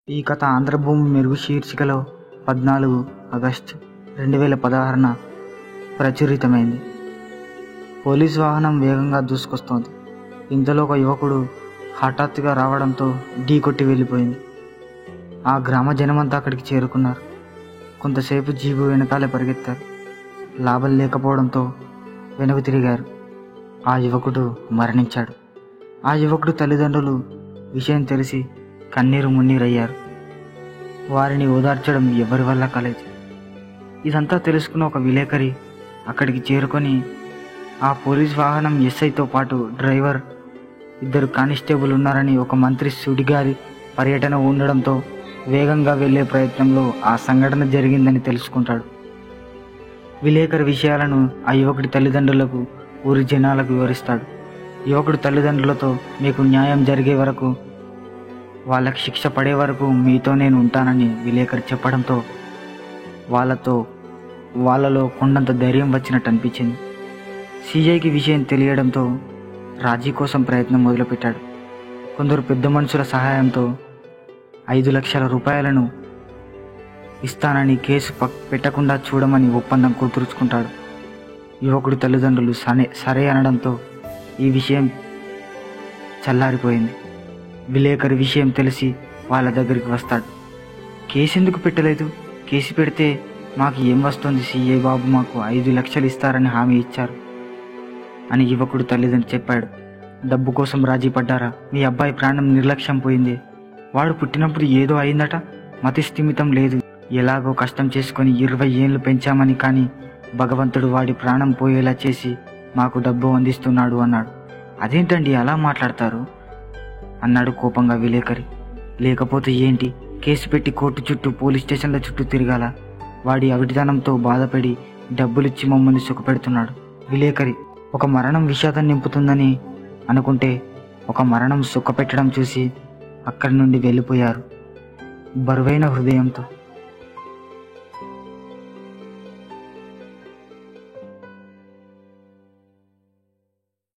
ఈ కథ ఆంధ్రభూమి మెరుగు శీర్షికలో 14 ఆగస్టు 2016న ప్రచురితమైంది. పోలీసు వాహనం వేగంగా దూసుకొస్తోంది. ఇంతలో ఒక యువకుడు హఠాత్తుగా రావడంతో ఢీకొట్టి వెళ్ళిపోయింది. ఆ గ్రామ జనమంతా అక్కడికి చేరుకున్నారు. కొంతసేపు జీబు వెనకాలే పరిగెత్తారు. లాభం లేకపోవడంతో వెనక్కు తిరిగారు. ఆ యువకుడు మరణించాడు. ఆ యువకుడు తల్లిదండ్రులు విషయం తెలిసి కన్నీరు మున్నీరయ్యారు. వారిని ఓదార్చడం ఎవరి వల్ల కాలేదు. ఇదంతా తెలుసుకున్న ఒక విలేకరి అక్కడికి చేరుకొని ఆ పోలీస్ వాహనం ఎస్ఐతో పాటు డ్రైవర్, 2 కానిస్టేబుల్ ఉన్నారని, ఒక మంత్రి సుడిగాలి పర్యటన ఉండడంతో వేగంగా వెళ్లే ప్రయత్నంలో ఆ సంఘటన జరిగిందని తెలుసుకుంటాడు. విలేకరి విషయాలను ఆ యువకుడి తల్లిదండ్రులకు, ఊరి జనాలకు వివరిస్తాడు. యువకుడు తల్లిదండ్రులతో, మీకు న్యాయం జరిగే వరకు, వాళ్ళకి శిక్ష పడే వరకు మీతో నేను ఉంటానని విలేకరి చెప్పడంతో వాళ్ళలో కొండంత ధైర్యం వచ్చినట్టు అనిపించింది. సిఐకి విషయం తెలియడంతో రాజీ కోసం ప్రయత్నం మొదలుపెట్టాడు. కొందరు పెద్ద మనుషుల సహాయంతో 5 లక్షల రూపాయలను ఇస్తానని, కేసు పెట్టకుండా చూడమని ఒప్పందం కుదుర్చుకుంటాడు. యువకుడి తల్లిదండ్రులు సరే అనడంతో ఈ విషయం చల్లారిపోయింది. విలేకరి విషయం తెలిసి వాళ్ళ దగ్గరికి వస్తాడు. కేసు ఎందుకు పెట్టలేదు? కేసు పెడితే మాకు ఏం వస్తుంది? సిఐ బాబు మాకు 5 లక్షలు ఇస్తారని హామీ ఇచ్చారు అని యువకుడు తల్లిదండ్రులు చెప్పాడు. డబ్బు కోసం రాజీ పడ్డారా? మీ అబ్బాయి ప్రాణం నిర్లక్ష్యం పోయింది. వాడు పుట్టినప్పుడు ఏదో అయిందట, మతి స్థిమితం లేదు. ఎలాగో కష్టం చేసుకొని 20 ఏళ్ళు పెంచామని, కానీ భగవంతుడు వాడి ప్రాణం పోయేలా చేసి మాకు డబ్బు అందిస్తున్నాడు అన్నాడు. అదేంటండి అలా మాట్లాడతారు అన్నాడు కోపంగా విలేకరి. లేకపోతే ఏంటి, కేసు పెట్టి కోర్టు చుట్టూ, పోలీస్ స్టేషన్ల చుట్టూ తిరగాల? వాడి అవిటితనంతో బాధపడి డబ్బులిచ్చి మమ్మల్ని సుఖపెడుతున్నాడు. విలేకరి ఒక మరణం విషాదం నింపుతుందని అనుకుంటే ఒక మరణం సుఖపెట్టడం చూసి అక్కడి నుండి వెళ్ళిపోయారు బరువైన హృదయంతో.